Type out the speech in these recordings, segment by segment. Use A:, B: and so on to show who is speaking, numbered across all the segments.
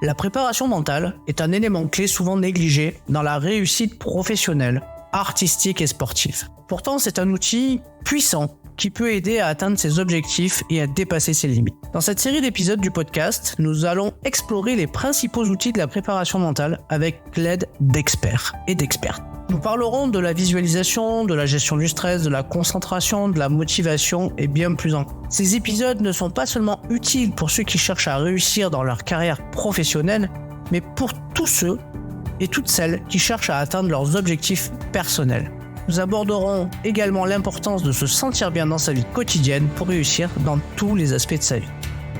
A: La préparation mentale est un élément clé souvent négligé dans la réussite professionnelle, artistique et sportive. Pourtant, c'est un outil puissant qui peut aider à atteindre ses objectifs et à dépasser ses limites. Dans cette série d'épisodes du podcast, nous allons explorer les principaux outils de la préparation mentale avec l'aide d'experts et d'expertes. Nous parlerons de la visualisation, de la gestion du stress, de la concentration, de la motivation et bien plus encore. Ces épisodes ne sont pas seulement utiles pour ceux qui cherchent à réussir dans leur carrière professionnelle, mais pour tous ceux et toutes celles qui cherchent à atteindre leurs objectifs personnels. Nous aborderons également l'importance de se sentir bien dans sa vie quotidienne pour réussir dans tous les aspects de sa vie.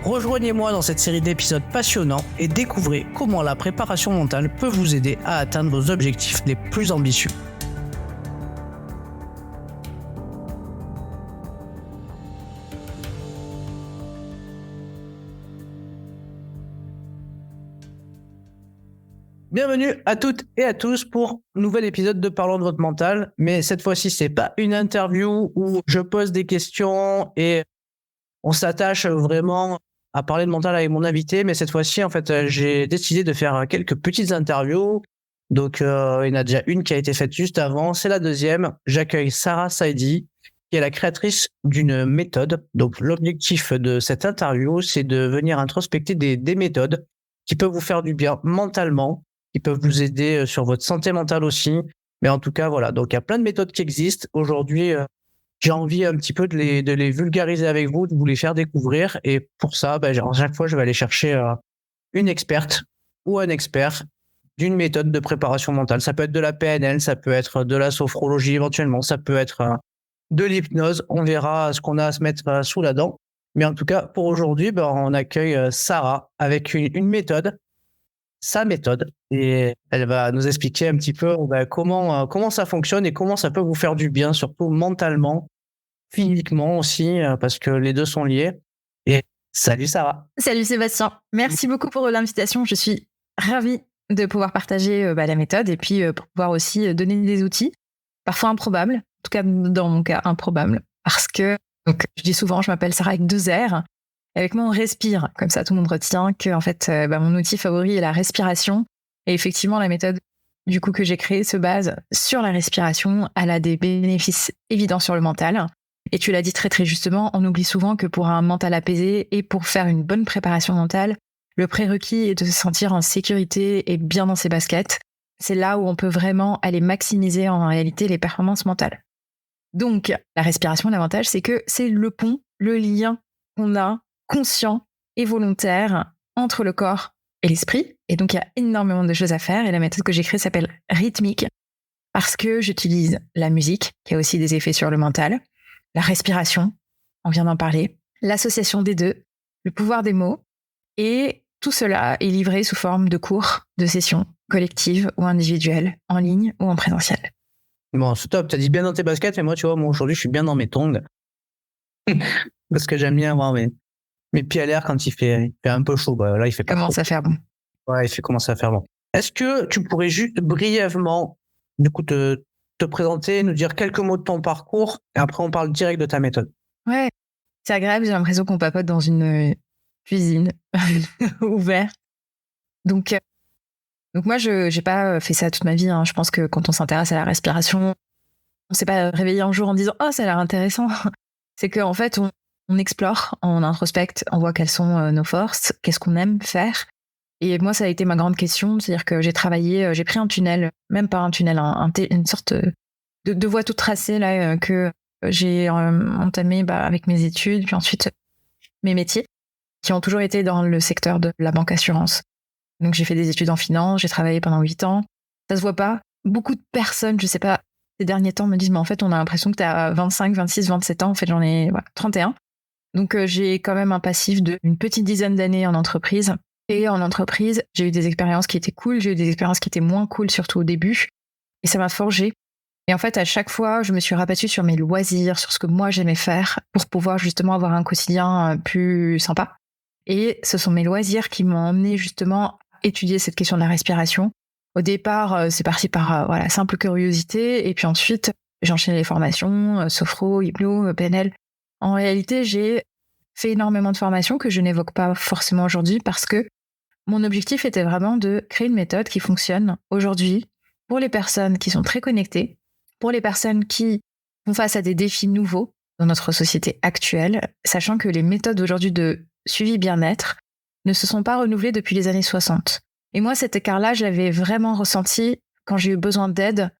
A: Rejoignez-moi dans cette série d'épisodes passionnants et découvrez comment la préparation mentale peut vous aider à atteindre vos objectifs les plus ambitieux. Bienvenue à toutes et à tous pour un nouvel épisode de Parlons de votre mental. Mais cette fois-ci, c'est pas une interview où je pose des questions et on s'attache vraiment à parler de mental avec mon invité. Mais cette fois-ci, en fait, j'ai décidé de faire quelques petites interviews. Donc, il y en a déjà une qui a été faite juste avant. C'est la deuxième. J'accueille Sarah Saidi, qui est la créatrice d'une méthode. Donc, l'objectif de cette interview, c'est de venir introspecter des méthodes qui peuvent vous faire du bien mentalement, qui peuvent vous aider sur votre santé mentale aussi. Mais en tout cas, voilà. Donc, il y a plein de méthodes qui existent. Aujourd'hui, j'ai envie un petit peu de les vulgariser avec vous, de vous les faire découvrir. Et pour ça, à chaque fois, je vais aller chercher une experte ou un expert d'une méthode de préparation mentale. Ça peut être de la PNL, ça peut être de la sophrologie éventuellement, ça peut être de l'hypnose. On verra ce qu'on a à se mettre sous la dent. Mais en tout cas, pour aujourd'hui, on accueille Sarah avec une méthode, sa méthode, et elle va nous expliquer un petit peu comment ça fonctionne et comment ça peut vous faire du bien, surtout mentalement, physiquement aussi, parce que les deux sont liés. Et salut Sarah.
B: Salut Sébastien, merci beaucoup pour l'invitation. Je suis ravie de pouvoir partager la méthode et puis pour pouvoir aussi donner des outils, parfois improbables, en tout cas dans mon cas improbables, parce que donc, je dis souvent, je m'appelle Sarah avec 2 R. Avec moi, on respire. Comme ça, tout le monde retient que en fait, mon outil favori est la respiration. Et effectivement, la méthode du coup que j'ai créée se base sur la respiration. Elle a des bénéfices évidents sur le mental. Et tu l'as dit très très justement, on oublie souvent que pour un mental apaisé et pour faire une bonne préparation mentale, le prérequis est de se sentir en sécurité et bien dans ses baskets. C'est là où on peut vraiment aller maximiser en réalité les performances mentales. Donc, la respiration, l'avantage, c'est que c'est le pont, le lien qu'on a conscient et volontaire entre le corps et l'esprit. Et donc, il y a énormément de choses à faire. Et la méthode que j'ai créée s'appelle rythmique parce que j'utilise la musique, qui a aussi des effets sur le mental, la respiration, on vient d'en parler, l'association des deux, le pouvoir des mots. Et tout cela est livré sous forme de cours, de sessions collectives ou individuelles, en ligne ou en présentiel.
A: Bon, c'est top. T'as dit bien dans tes baskets, mais moi, tu vois, aujourd'hui, je suis bien dans mes tongs. Parce que j'aime bien avoir mes pieds à l'air quand il fait un peu chaud. Là, il fait pas
B: commence à faire bon.
A: Ouais, commence à faire bon. Est-ce que tu pourrais juste brièvement, du coup, te présenter, nous dire quelques mots de ton parcours, et après, on parle direct de ta méthode.
B: Ouais, c'est agréable. J'ai l'impression qu'on papote dans une cuisine ouverte. Donc moi, je n'ai pas fait ça toute ma vie. Je pense que quand on s'intéresse à la respiration, on ne s'est pas réveillé un jour en disant « Oh, ça a l'air intéressant ». C'est qu'en fait, on explore, on introspecte, on voit quelles sont nos forces, qu'est-ce qu'on aime faire. Et moi, ça a été ma grande question. C'est-à-dire que j'ai pris un tunnel, même pas un tunnel, une sorte de voie toute tracée là, que j'ai entamée avec mes études, puis ensuite mes métiers, qui ont toujours été dans le secteur de la banque assurance. Donc, j'ai fait des études en finance, j'ai travaillé pendant 8 ans. Ça se voit pas. Beaucoup de personnes, je sais pas, ces derniers temps me disent, mais en fait, on a l'impression que tu as 25, 26, 27 ans. En fait, j'en ai 31. Donc, j'ai quand même un passif d'une petite dizaine d'années en entreprise. Et en entreprise, j'ai eu des expériences qui étaient cool, j'ai eu des expériences qui étaient moins cool, surtout au début. Et ça m'a forgé. Et en fait, à chaque fois, je me suis rabattue sur mes loisirs, sur ce que moi, j'aimais faire pour pouvoir justement avoir un quotidien plus sympa. Et ce sont mes loisirs qui m'ont emmené justement étudier cette question de la respiration. Au départ, c'est parti par simple curiosité. Et puis ensuite, j'ai enchaîné les formations, sophro, hypno, PNL. En réalité, j'ai fait énormément de formations que je n'évoque pas forcément aujourd'hui parce que mon objectif était vraiment de créer une méthode qui fonctionne aujourd'hui pour les personnes qui sont très connectées, pour les personnes qui font face à des défis nouveaux dans notre société actuelle, sachant que les méthodes aujourd'hui de suivi bien-être ne se sont pas renouvelées depuis les années 60. Et moi, cet écart-là, je l'avais vraiment ressenti quand j'ai eu besoin d'aide.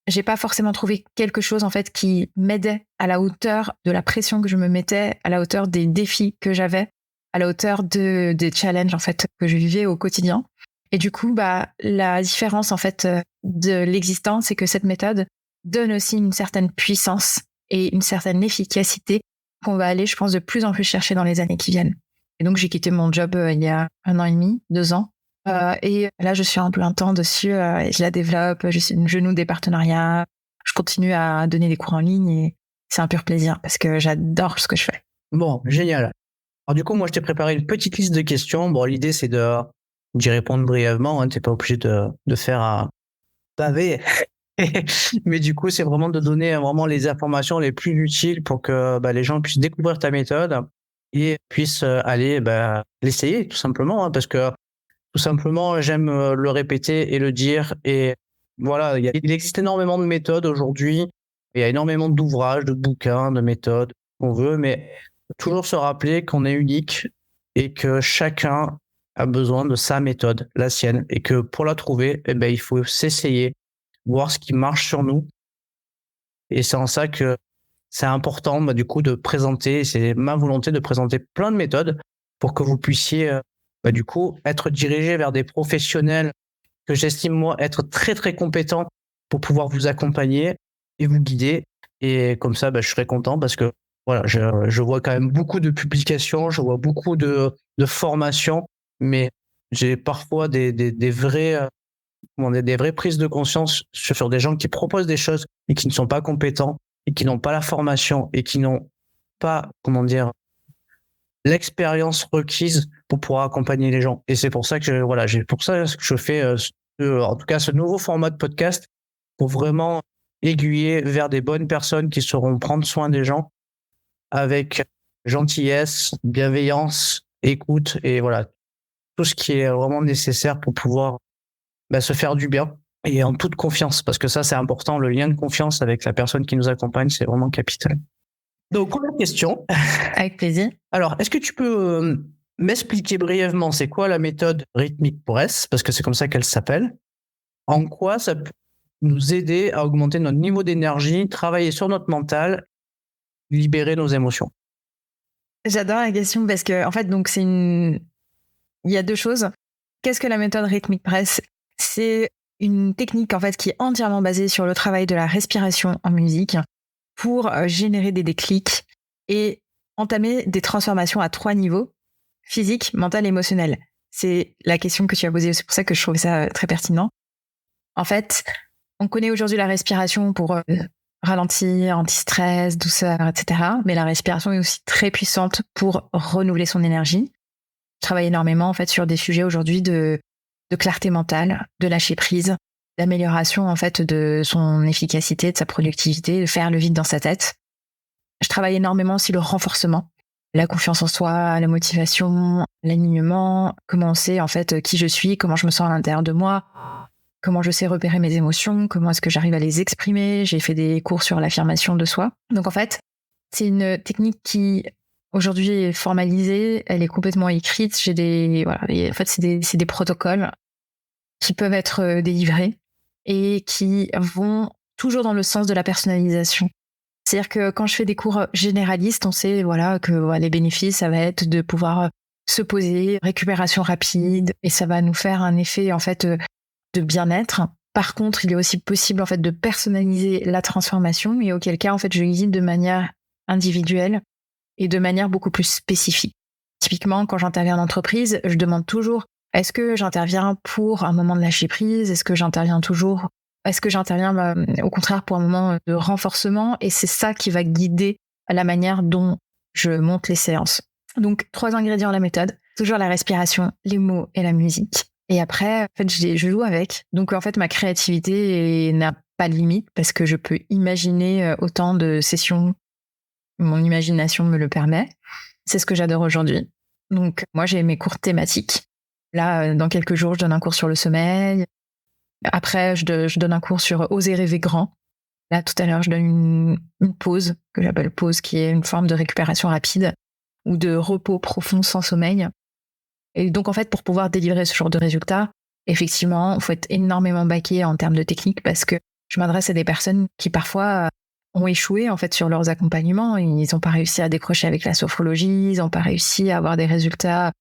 B: J'ai pas forcément trouvé quelque chose en fait qui m'aidait à la hauteur de la pression que je me mettais, à la hauteur des défis que j'avais, à la hauteur des challenges en fait que je vivais au quotidien. Et du coup, la différence en fait de l'existence, c'est que cette méthode donne aussi une certaine puissance et une certaine efficacité qu'on va aller, je pense, de plus en plus chercher dans les années qui viennent. Et donc, j'ai quitté mon job il y a 1 an et demi, 2 ans. Et là, je suis en plein temps dessus. Je la développe, je noue des partenariats. Je continue à donner des cours en ligne et c'est un pur plaisir parce que j'adore ce que je fais.
A: Bon, génial. Alors du coup, moi, je t'ai préparé une petite liste de questions. Bon, l'idée, c'est d'y répondre brièvement. Hein. Tu n'es pas obligé de faire un pavé. Mais du coup, c'est vraiment de donner vraiment les informations les plus utiles pour que les gens puissent découvrir ta méthode et puissent aller l'essayer, tout simplement. Hein, parce que, tout simplement, j'aime le répéter et le dire. Et voilà, il existe énormément de méthodes aujourd'hui. Il y a énormément d'ouvrages, de bouquins, de méthodes qu'on veut, mais toujours se rappeler qu'on est unique et que chacun a besoin de sa méthode, la sienne, et que pour la trouver, il faut s'essayer, voir ce qui marche sur nous. Et c'est en ça que c'est important, du coup, de présenter, c'est ma volonté de présenter plein de méthodes pour que vous puissiez, du coup, être dirigé vers des professionnels que j'estime, moi, être très, très compétents pour pouvoir vous accompagner et vous guider. Et comme ça, je serai content parce que voilà, je vois quand même beaucoup de publications, je vois beaucoup de formations, mais j'ai parfois des vraies, des vraies prises de conscience sur des gens qui proposent des choses et qui ne sont pas compétents et qui n'ont pas la formation et qui n'ont pas, l'expérience requise pour pouvoir accompagner les gens. Et c'est pour ça que je fais en tout cas ce nouveau format de podcast pour vraiment aiguiller vers des bonnes personnes qui sauront prendre soin des gens avec gentillesse, bienveillance, écoute et voilà, tout ce qui est vraiment nécessaire pour pouvoir se faire du bien et en toute confiance, parce que ça c'est important, le lien de confiance avec la personne qui nous accompagne, c'est vraiment capital. Donc, première question.
B: Avec plaisir.
A: Alors, est-ce que tu peux m'expliquer brièvement c'est quoi la méthode Rhythmic Press, parce que c'est comme ça qu'elle s'appelle, en quoi ça peut nous aider à augmenter notre niveau d'énergie, travailler sur notre mental, libérer nos émotions?
B: J'adore la question parce que, en fait, donc il y a 2 choses. Qu'est-ce que la méthode Rhythmic Press? C'est une technique, en fait, qui est entièrement basée sur le travail de la respiration en musique pour générer des déclics et entamer des transformations à 3 niveaux: physique, mental et émotionnel. C'est la question que tu as posée, c'est pour ça que je trouve ça très pertinent. En fait, on connaît aujourd'hui la respiration pour ralentir, anti-stress, douceur, etc. Mais la respiration est aussi très puissante pour renouveler son énergie. Je travaille énormément en fait sur des sujets aujourd'hui de clarté mentale, de lâcher prise, d'amélioration en fait de son efficacité, de sa productivité, de faire le vide dans sa tête. Je travaille énormément aussi le renforcement, la confiance en soi, la motivation, l'alignement, comment on sait en fait qui je suis, comment je me sens à l'intérieur de moi, comment je sais repérer mes émotions, comment est-ce que j'arrive à les exprimer. J'ai fait des cours sur l'affirmation de soi. Donc en fait, c'est une technique qui aujourd'hui est formalisée, elle est complètement écrite. En fait, c'est des protocoles qui peuvent être délivrés et qui vont toujours dans le sens de la personnalisation. C'est-à-dire que quand je fais des cours généralistes, on sait que les bénéfices, ça va être de pouvoir se poser, récupération rapide, et ça va nous faire un effet en fait de bien-être. Par contre, il est aussi possible en fait de personnaliser la transformation, et auquel cas en fait je guide de manière individuelle et de manière beaucoup plus spécifique. Typiquement, quand j'interviens en entreprise, je demande toujours: est-ce que j'interviens pour un moment de lâcher prise? Est-ce que j'interviens au contraire pour un moment de renforcement? Et c'est ça qui va guider la manière dont je monte les séances. Donc, 3 ingrédients à la méthode: toujours la respiration, les mots et la musique. Et après, en fait, je joue avec. Donc, en fait, ma créativité n'a pas de limite parce que je peux imaginer autant de sessions. Mon imagination me le permet. C'est ce que j'adore aujourd'hui. Donc, moi, j'ai mes cours thématiques Là, dans quelques jours, je donne un cours sur le sommeil. Après, je donne un cours sur oser rêver grand. Là, tout à l'heure, je donne une pause, que j'appelle pause, qui est une forme de récupération rapide ou de repos profond sans sommeil. Et donc, en fait, pour pouvoir délivrer ce genre de résultats, effectivement, il faut être énormément baqué en termes de technique parce que je m'adresse à des personnes qui parfois ont échoué en fait sur leurs accompagnements. Ils n'ont pas réussi à décrocher avec la sophrologie, ils n'ont pas réussi à avoir des résultats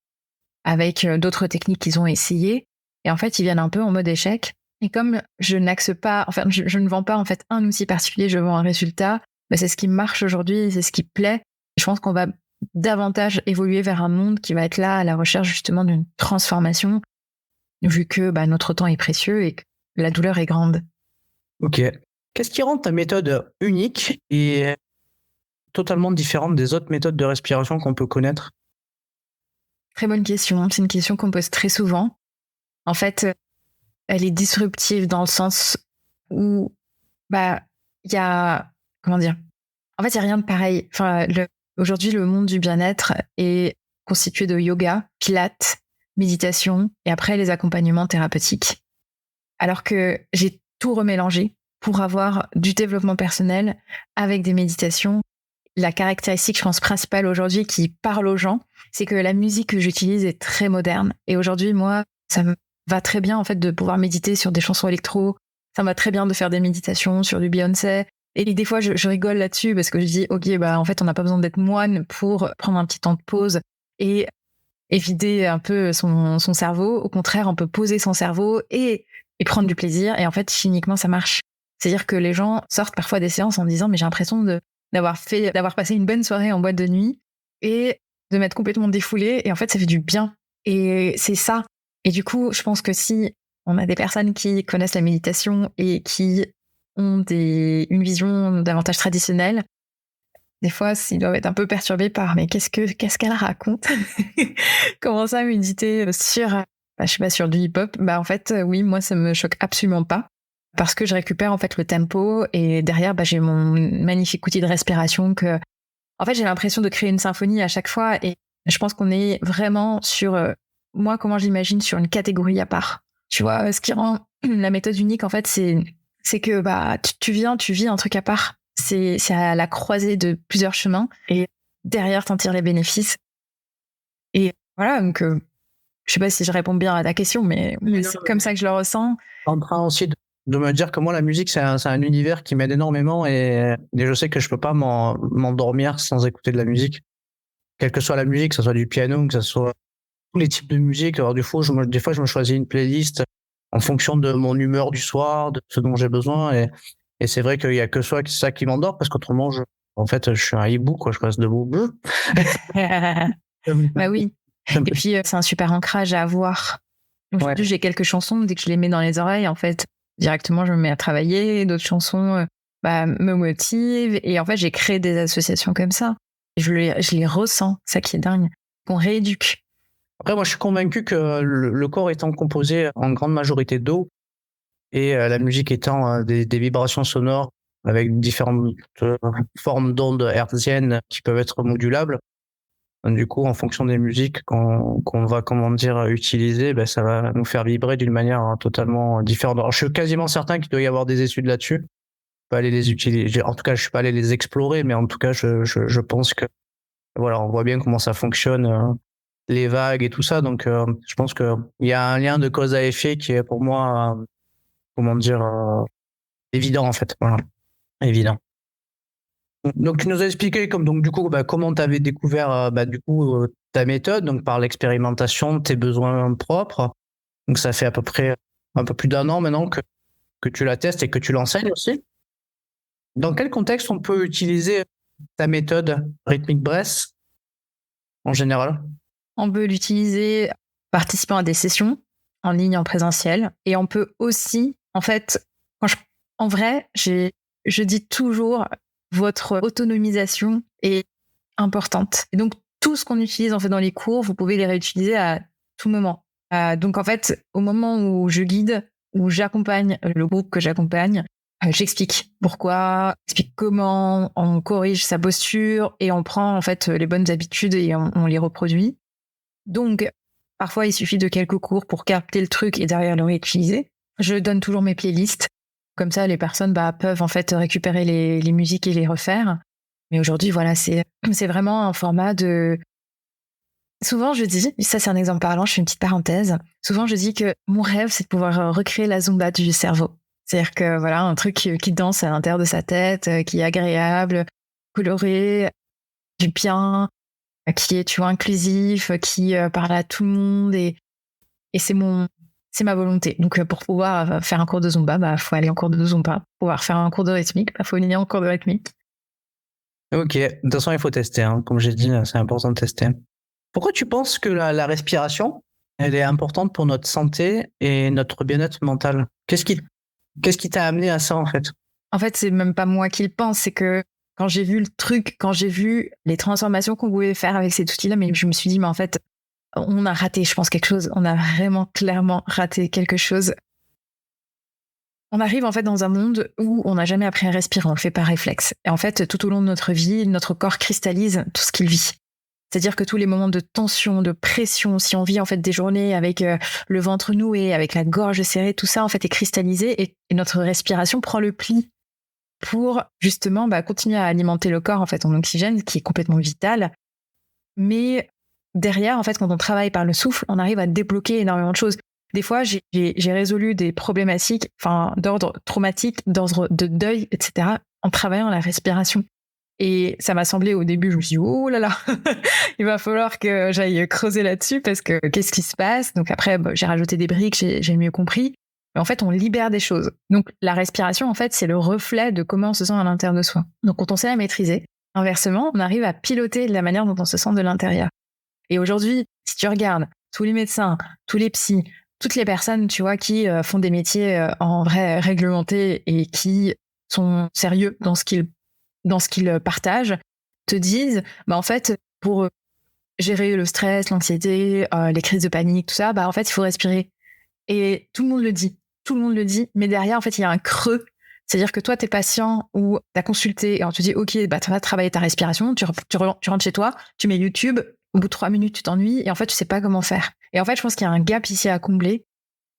B: avec d'autres techniques qu'ils ont essayées. Et en fait, ils viennent un peu en mode échec. Et comme je n'axe pas, enfin, je ne vends pas en fait un outil particulier, je vends un résultat, bah, c'est ce qui marche aujourd'hui, c'est ce qui plaît. Et je pense qu'on va davantage évoluer vers un monde qui va être là à la recherche justement d'une transformation, vu que bah, notre temps est précieux et que la douleur est grande.
A: Ok. Qu'est-ce qui rend ta méthode unique et totalement différente des autres méthodes de respiration qu'on peut connaître?
B: Très bonne question. C'est une question qu'on pose très souvent. En fait, elle est disruptive dans le sens où, bah, il y a, comment dire? En fait, il y a rien de pareil. Enfin, aujourd'hui, le monde du bien-être est constitué de yoga, pilates, méditation et après les accompagnements thérapeutiques. Alors que j'ai tout remélangé pour avoir du développement personnel avec des méditations. La caractéristique, je pense, principale aujourd'hui qui parle aux gens, c'est que la musique que j'utilise est très moderne. Et aujourd'hui, moi, ça me va très bien, en fait, de pouvoir méditer sur des chansons électro. Ça me va très bien de faire des méditations sur du Beyoncé. Et des fois, je rigole là-dessus parce que je dis, OK, bah, en fait, on n'a pas besoin d'être moine pour prendre un petit temps de pause et vider un peu son cerveau. Au contraire, on peut poser son cerveau et prendre du plaisir. Et en fait, chimiquement, ça marche. C'est-à-dire que les gens sortent parfois des séances en disant, mais j'ai l'impression d'avoir passé une bonne soirée en boîte de nuit et de m'être complètement défoulée. Et en fait, ça fait du bien. Et c'est ça. Et du coup, je pense que si on a des personnes qui connaissent la méditation et qui ont une vision davantage traditionnelle, des fois, ils doivent être un peu perturbés par mais qu'est-ce qu'elle raconte? Comment ça méditer sur, je sais pas, sur du hip-hop? Bah en fait, oui, moi ça me choque absolument pas parce que je récupère en fait le tempo et derrière, bah, j'ai mon magnifique outil de respiration que, en fait, j'ai l'impression de créer une symphonie à chaque fois et je pense qu'on est vraiment sur, moi comment j'imagine sur une catégorie à part. Tu vois, ce qui rend la méthode unique en fait, c'est que bah tu vis un truc à part. C'est à la croisée de plusieurs chemins et derrière t'en tires les bénéfices. Et voilà, donc je sais pas si je réponds bien à ta question, mais c'est comme ça que je le ressens.
A: En train aussi de me dire que moi, la musique, c'est un univers qui m'aide énormément et je sais que je peux pas m'endormir sans écouter de la musique. Quelle que soit la musique, que ce soit du piano, que ce soit tous les types de musique. Alors, des fois, je me choisis une playlist en fonction de mon humeur du soir, de ce dont j'ai besoin et c'est vrai qu'il y a que ça qui m'endort parce qu'autrement, en fait, je suis un hibou, quoi. Je reste debout.
B: Bah oui. Et puis, c'est un super ancrage à avoir. Aujourd'hui,
A: Ouais.
B: j'ai quelques chansons, dès que je les mets dans les oreilles, en fait, directement, je me mets à travailler. D'autres chansons bah, me motivent. Et en fait, j'ai créé des associations comme ça. Je les ressens, ça qui est dingue. Qu'on rééduque.
A: Après, moi, je suis convaincu que le corps étant composé en grande majorité d'eau et la musique étant des vibrations sonores avec différentes formes d'ondes hertziennes qui peuvent être modulables. Du coup, en fonction des musiques qu'on va, comment dire, utiliser, ben, ça va nous faire vibrer d'une manière totalement différente. Alors, je suis quasiment certain qu'il doit y avoir des études là-dessus. Je peux aller les utiliser. En tout cas, je suis pas allé les explorer, mais en tout cas, je pense que, voilà, on voit bien comment ça fonctionne, les vagues et tout ça. Donc, je pense que il y a un lien de cause à effet qui est pour moi, comment dire, évident, en fait. Voilà. Évident. Donc, tu nous as expliqué comme donc du coup comment tu avais découvert ta méthode, donc par l'expérimentation de tes besoins propres. Donc ça fait à peu près un peu plus d'un an maintenant que tu la testes et que tu l'enseignes aussi. Dans quel contexte on peut utiliser ta méthode Rhythmic Breath en général?
B: On peut l'utiliser participant à des sessions en ligne, en présentiel. Et on peut aussi, en fait, en vrai, je dis toujours, votre autonomisation est importante. Et donc, tout ce qu'on utilise en fait dans les cours, vous pouvez les réutiliser à tout moment. Donc, en fait, au moment où je guide, où j'accompagne le groupe que j'accompagne, j'explique pourquoi, j'explique comment, on corrige sa posture et on prend en fait les bonnes habitudes et on les reproduit. Donc, Parfois, il suffit de quelques cours pour capter le truc et derrière le réutiliser. Je donne toujours mes playlists. Comme ça, les personnes peuvent en fait récupérer les musiques et les refaire. Mais aujourd'hui, voilà, c'est vraiment un format de... Souvent, je dis, ça c'est un exemple parlant, je fais une petite parenthèse. Souvent, je dis que mon rêve, c'est de pouvoir recréer la Zumba du cerveau. C'est-à-dire que voilà, un truc qui danse à l'intérieur de sa tête, qui est agréable, coloré, du bien, qui est, tu vois, inclusif, qui parle à tout le monde et c'est ma volonté. Donc, pour pouvoir faire un cours de Zumba, faut aller en cours de Zumba. Pour pouvoir faire un cours de rythmique, faut aller en cours de rythmique.
A: Ok, de toute façon, il faut tester. Hein. Comme j'ai dit, c'est important de tester. Pourquoi tu penses que la respiration, elle est importante pour notre santé et notre bien-être mental? Qu'est-ce qui t'a amené à ça, en fait?
B: En fait, c'est même pas moi qui le pense, c'est que quand j'ai vu le truc, quand j'ai vu les transformations qu'on pouvait faire avec cet outil-là, mais je me suis dit, mais en fait, on a raté, je pense, quelque chose. On a vraiment clairement raté quelque chose. On arrive en fait dans un monde où on n'a jamais appris à respirer, on le fait par réflexe. Et en fait, tout au long de notre vie, notre corps cristallise tout ce qu'il vit. C'est-à-dire que tous les moments de tension, de pression, si on vit en fait des journées avec le ventre noué, avec la gorge serrée, tout ça en fait est cristallisé et notre respiration prend le pli pour justement continuer à alimenter le corps en fait en oxygène, qui est complètement vital. Mais derrière, en fait, quand on travaille par le souffle, on arrive à débloquer énormément de choses. Des fois, j'ai résolu des problématiques, d'ordre traumatique, d'ordre de deuil, etc., en travaillant la respiration. Et ça m'a semblé au début, je me suis dit, oh là là, il va falloir que j'aille creuser là-dessus parce que qu'est-ce qui se passe? Donc après, j'ai rajouté des briques, j'ai mieux compris. Mais en fait, on libère des choses. Donc la respiration, en fait, c'est le reflet de comment on se sent à l'intérieur de soi. Donc quand on sait la maîtriser, inversement, on arrive à piloter de la manière dont on se sent de l'intérieur. Et aujourd'hui, si tu regardes tous les médecins, tous les psys, toutes les personnes, tu vois, qui font des métiers en vrai réglementés et qui sont sérieux dans ce qu'ils partagent, te disent, en fait, pour gérer le stress, l'anxiété, les crises de panique, tout ça, en fait, il faut respirer. Et tout le monde le dit, mais derrière, en fait, il y a un creux. C'est-à-dire que toi, t'es patient ou t'as consulté et on te dit, OK, tu vas travailler ta respiration, tu rentres chez toi, tu mets YouTube, au bout de 3 minutes, tu t'ennuies et en fait, tu sais pas comment faire. Et en fait, je pense qu'il y a un gap ici à combler,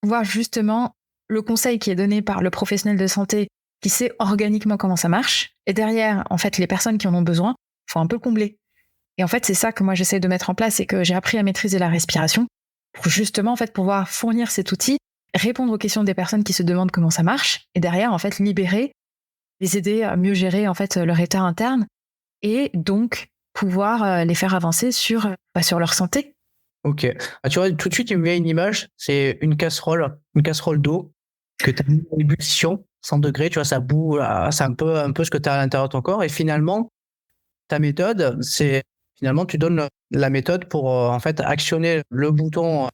B: voir justement le conseil qui est donné par le professionnel de santé qui sait organiquement comment ça marche. Et derrière, en fait, les personnes qui en ont besoin, faut un peu combler. Et en fait, c'est ça que moi, j'essaie de mettre en place, c'est que j'ai appris à maîtriser la respiration pour justement, en fait, pouvoir fournir cet outil, répondre aux questions des personnes qui se demandent comment ça marche et derrière, en fait, libérer, les aider à mieux gérer, en fait, leur état interne et donc pouvoir les faire avancer sur leur santé.
A: Ok. Tu vois, tout de suite, il me vient une image, c'est une casserole d'eau que tu as mis en ébullition, 100 degrés, tu vois, ça bout, c'est un peu ce que tu as à l'intérieur de ton corps. Et finalement, ta méthode, c'est finalement, tu donnes la méthode pour en fait actionner le bouton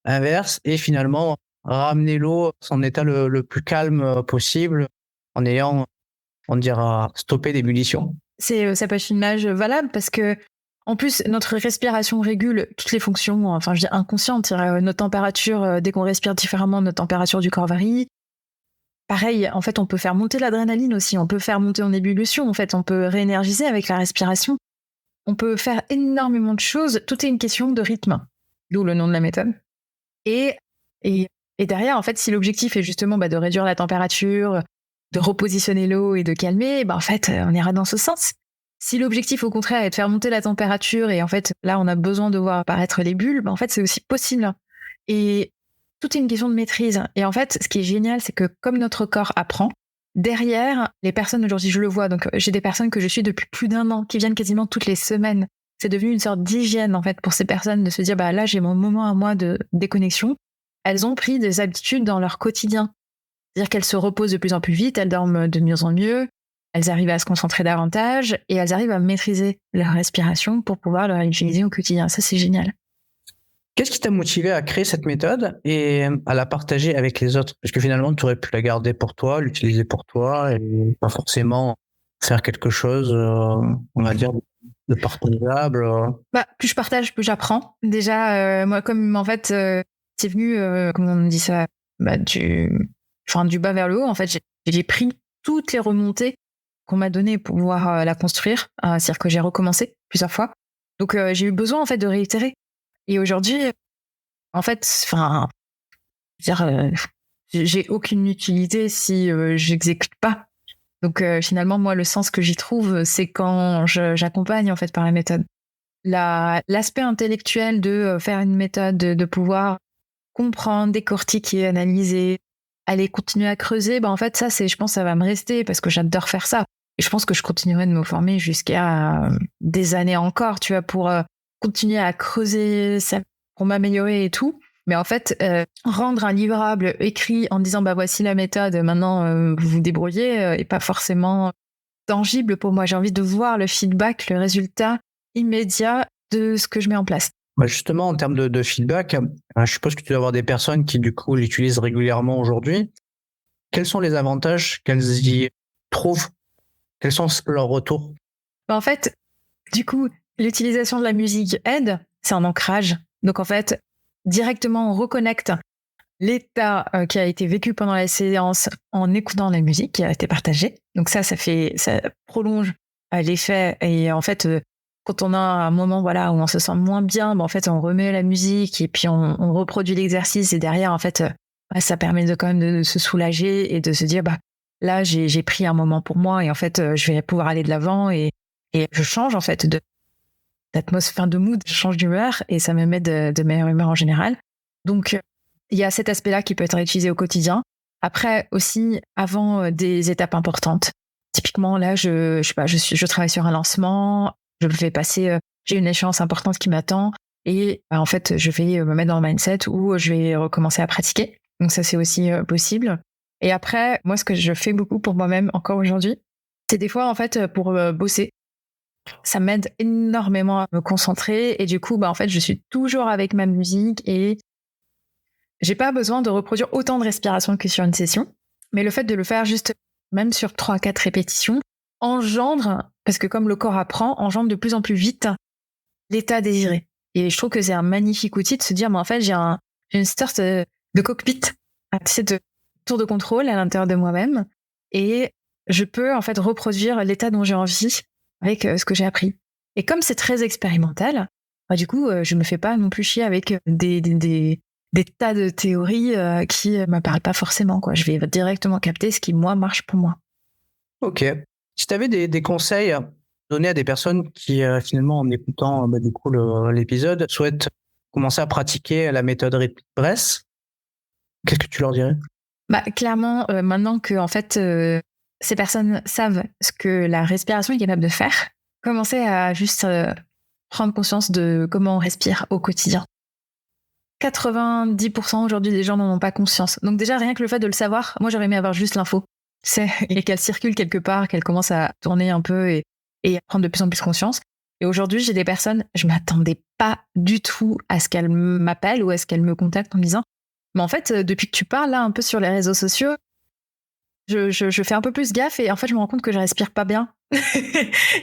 A: inverse et finalement ramener l'eau à son état le plus calme possible en ayant, on dira, stoppé l'ébullition.
B: Ça peut être une image valable parce que en plus, notre respiration régule toutes les fonctions, je dis inconscientes. Notre température, dès qu'on respire différemment, notre température du corps varie. Pareil, en fait, on peut faire monter l'adrénaline aussi. On peut faire monter en ébullition. En fait, on peut réénergiser avec la respiration. On peut faire énormément de choses. Tout est une question de rythme. D'où le nom de la méthode. Et derrière, en fait, si l'objectif est justement de réduire la température, de repositionner l'eau et de calmer, en fait, on ira dans ce sens. Si l'objectif, au contraire, est de faire monter la température et en fait, là, on a besoin de voir apparaître les bulles, en fait, c'est aussi possible. Et tout est une question de maîtrise. Et en fait, ce qui est génial, c'est que comme notre corps apprend, derrière, les personnes aujourd'hui, je le vois, donc j'ai des personnes que je suis depuis plus d'1 an, qui viennent quasiment toutes les semaines. C'est devenu une sorte d'hygiène, en fait, pour ces personnes de se dire, là, j'ai mon moment à moi de déconnexion. Elles ont pris des habitudes dans leur quotidien. C'est-à-dire qu'elles se reposent de plus en plus vite, elles dorment de mieux en mieux, elles arrivent à se concentrer davantage et elles arrivent à maîtriser leur respiration pour pouvoir la utiliser au quotidien. Ça, c'est génial.
A: Qu'est-ce qui t'a motivé à créer cette méthode et à la partager avec les autres? Parce que finalement, tu aurais pu la garder pour toi, l'utiliser pour toi et pas forcément faire quelque chose, on va dire, de partageable.
B: Plus je partage, plus j'apprends. Déjà, moi, comme en fait, c'est venu, comment on dit ça, du bas vers le haut. En fait, j'ai pris toutes les remontées qu'on m'a données pour pouvoir la construire. C'est-à-dire que j'ai recommencé plusieurs fois. Donc, j'ai eu besoin en fait de réitérer. Et aujourd'hui, En fait, enfin, je veux dire, j'ai aucune utilité si j'exécute pas. Donc finalement, moi, le sens que j'y trouve, c'est quand j'accompagne en fait par la méthode. L'aspect intellectuel de faire une méthode, de pouvoir comprendre, décortiquer, analyser, aller continuer à creuser, en fait, ça, je pense, ça va me rester parce que j'adore faire ça. Et je pense que je continuerai de me former jusqu'à des années encore, tu vois, pour continuer à creuser, ça, pour m'améliorer et tout. Mais en fait, rendre un livrable écrit en disant, voici la méthode, maintenant vous vous débrouillez, est pas forcément tangible pour moi. J'ai envie de voir le feedback, le résultat immédiat de ce que je mets en place.
A: Justement, en termes de feedback, je suppose que tu dois avoir des personnes qui, du coup, l'utilisent régulièrement aujourd'hui. Quels sont les avantages qu'elles y trouvent? Quels sont leurs retours?
B: En fait, du coup, l'utilisation de la musique aide, c'est un ancrage. Donc en fait, directement, on reconnecte l'état qui a été vécu pendant la séance en écoutant la musique qui a été partagée. Donc ça prolonge l'effet. Et en fait, quand on a un moment où on se sent moins bien, en fait, on remet la musique et puis on reproduit l'exercice. Et derrière, en fait, ça permet quand même de se soulager et de se dire, là, j'ai pris un moment pour moi et en fait, je vais pouvoir aller de l'avant et je change en fait d'atmosphère, de mood, je change d'humeur et ça me met de meilleure humeur en général. Donc, il y a cet aspect-là qui peut être utilisé au quotidien. Après, aussi, avant des étapes importantes. Typiquement, là, je travaille sur un lancement, je vais passer, j'ai une échéance importante qui m'attend et en fait, je vais me mettre dans le mindset où je vais recommencer à pratiquer. Donc ça, c'est aussi possible. Et après, moi, ce que je fais beaucoup pour moi-même encore aujourd'hui, c'est des fois, en fait, pour bosser. Ça m'aide énormément à me concentrer et du coup, en fait, je suis toujours avec ma musique et j'ai pas besoin de reproduire autant de respiration que sur une session. Mais le fait de le faire juste, même sur 3-4 répétitions, engendre, parce que comme le corps apprend, engendre de plus en plus vite l'état désiré. Et je trouve que c'est un magnifique outil de se dire, en fait, j'ai une sorte de cockpit, de tour de contrôle à l'intérieur de moi-même et je peux en fait reproduire l'état dont j'ai envie avec ce que j'ai appris. Et comme c'est très expérimental, du coup, je me fais pas non plus chier avec des tas de théories qui me parlent pas forcément, quoi. Je vais directement capter ce qui, moi, marche pour moi.
A: Ok. Si tu avais des conseils à donner à des personnes qui, finalement, en écoutant du coup l'épisode, souhaitent commencer à pratiquer la méthode Rhythmic Breath, qu'est-ce que tu leur dirais?
B: Clairement, maintenant que en fait, ces personnes savent ce que la respiration est capable de faire, commencer à juste prendre conscience de comment on respire au quotidien. 90% aujourd'hui des gens n'en ont pas conscience. Donc déjà, rien que le fait de le savoir, moi j'aurais aimé avoir juste l'info. Et qu'elle circule quelque part, qu'elle commence à tourner un peu et à prendre de plus en plus conscience. Et aujourd'hui, j'ai des personnes, je m'attendais pas du tout à ce qu'elles m'appellent ou à ce qu'elles me contactent en me disant mais en fait, depuis que tu parles là un peu sur les réseaux sociaux, je fais un peu plus gaffe et en fait, je me rends compte que je respire pas bien.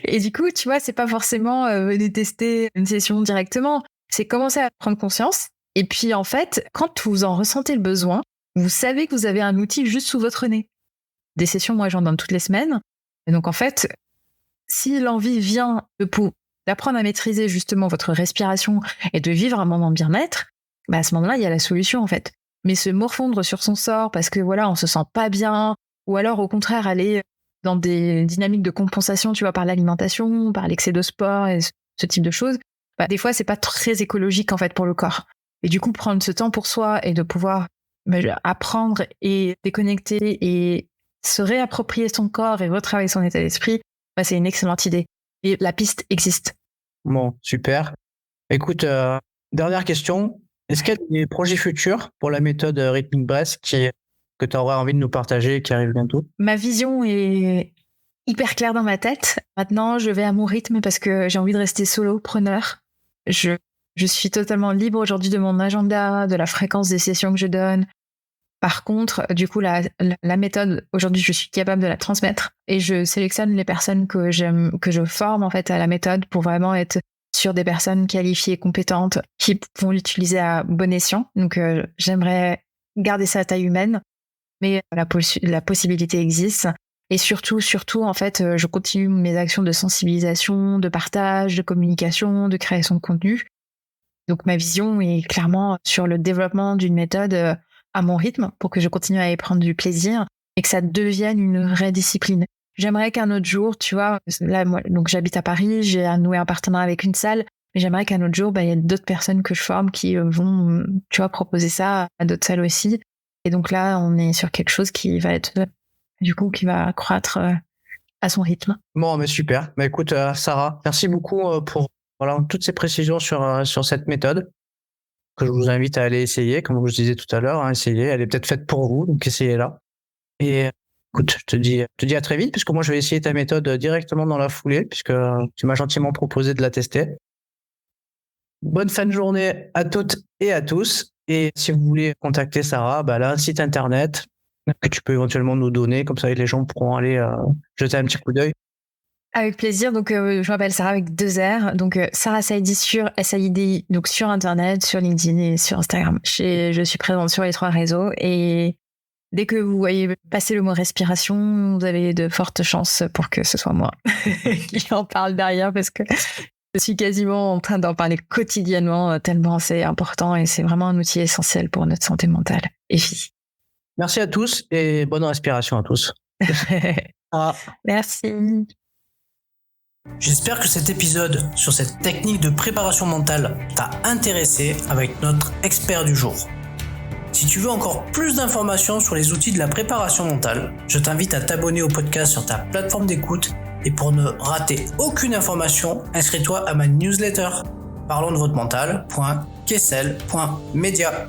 B: Et du coup, tu vois, c'est pas forcément venez tester une session directement, c'est commencer à prendre conscience. Et puis en fait, quand vous en ressentez le besoin, vous savez que vous avez un outil juste sous votre nez. Des sessions, moi, j'en donne toutes les semaines. Et donc en fait, si l'envie vient d'apprendre à maîtriser justement votre respiration et de vivre un moment de bien-être, à ce moment-là, il y a la solution en fait. Mais se morfondre sur son sort parce que on se sent pas bien, ou alors au contraire aller dans des dynamiques de compensation, tu vois, par l'alimentation, par l'excès de sport et ce type de choses, des fois c'est pas très écologique en fait pour le corps. Et du coup, prendre ce temps pour soi et de pouvoir apprendre et déconnecter et se réapproprier son corps et retravailler son état d'esprit, c'est une excellente idée. Et la piste existe.
A: Bon, super. Écoute, dernière question. Est-ce qu'il y a des projets futurs pour la méthode Rhythmic Breath que tu aurais envie de nous partager qui arrive bientôt?
B: Ma vision est hyper claire dans ma tête. Maintenant, je vais à mon rythme parce que j'ai envie de rester solopreneur. Je suis totalement libre aujourd'hui de mon agenda, de la fréquence des sessions que je donne. Par contre, du coup, la méthode, aujourd'hui, je suis capable de la transmettre et je sélectionne les personnes que je forme en fait à la méthode pour vraiment être sur des personnes qualifiées, compétentes, qui vont l'utiliser à bon escient. Donc, j'aimerais garder ça à taille humaine, mais la possibilité existe. Et surtout, en fait, je continue mes actions de sensibilisation, de partage, de communication, de création de contenu. Donc ma vision est clairement sur le développement d'une méthode à mon rythme pour que je continue à y prendre du plaisir et que ça devienne une vraie discipline. J'aimerais qu'un autre jour, tu vois, là, moi, donc j'habite à Paris, j'ai noué un partenariat avec une salle, mais j'aimerais qu'un autre jour, il y ait d'autres personnes que je forme qui vont, tu vois, proposer ça à d'autres salles aussi. Et donc là, on est sur quelque chose qui va être, du coup, qui va croître à son rythme.
A: Bon, mais super. Mais écoute, Sarah, merci beaucoup pour toutes ces précisions sur cette méthode que je vous invite à aller essayer, comme je vous disais tout à l'heure, hein, essayer. Elle est peut-être faite pour vous, donc essayez-la. Et écoute, je te dis à très vite, puisque moi, je vais essayer ta méthode directement dans la foulée, puisque tu m'as gentiment proposé de la tester. Bonne fin de journée à toutes et à tous. Et si vous voulez contacter Sarah, là, un site internet que tu peux éventuellement nous donner, comme ça les gens pourront aller jeter un petit coup d'œil.
B: Avec plaisir. Donc, je m'appelle Sarah avec 2 R. Donc, Sarah Saidi sur SAIDI, donc sur Internet, sur LinkedIn et sur Instagram. Je suis présente sur les 3 réseaux. Et dès que vous voyez passer le mot respiration, vous avez de fortes chances pour que ce soit moi qui en parle derrière, parce que je suis quasiment en train d'en parler quotidiennement, tellement c'est important et c'est vraiment un outil essentiel pour notre santé mentale et physique.
A: Merci à tous et bonne respiration à tous.
B: Merci.
A: J'espère que cet épisode sur cette technique de préparation mentale t'a intéressé avec notre expert du jour. Si tu veux encore plus d'informations sur les outils de la préparation mentale, je t'invite à t'abonner au podcast sur ta plateforme d'écoute et pour ne rater aucune information, inscris-toi à ma newsletter parlonsdevotremental.kessel.media.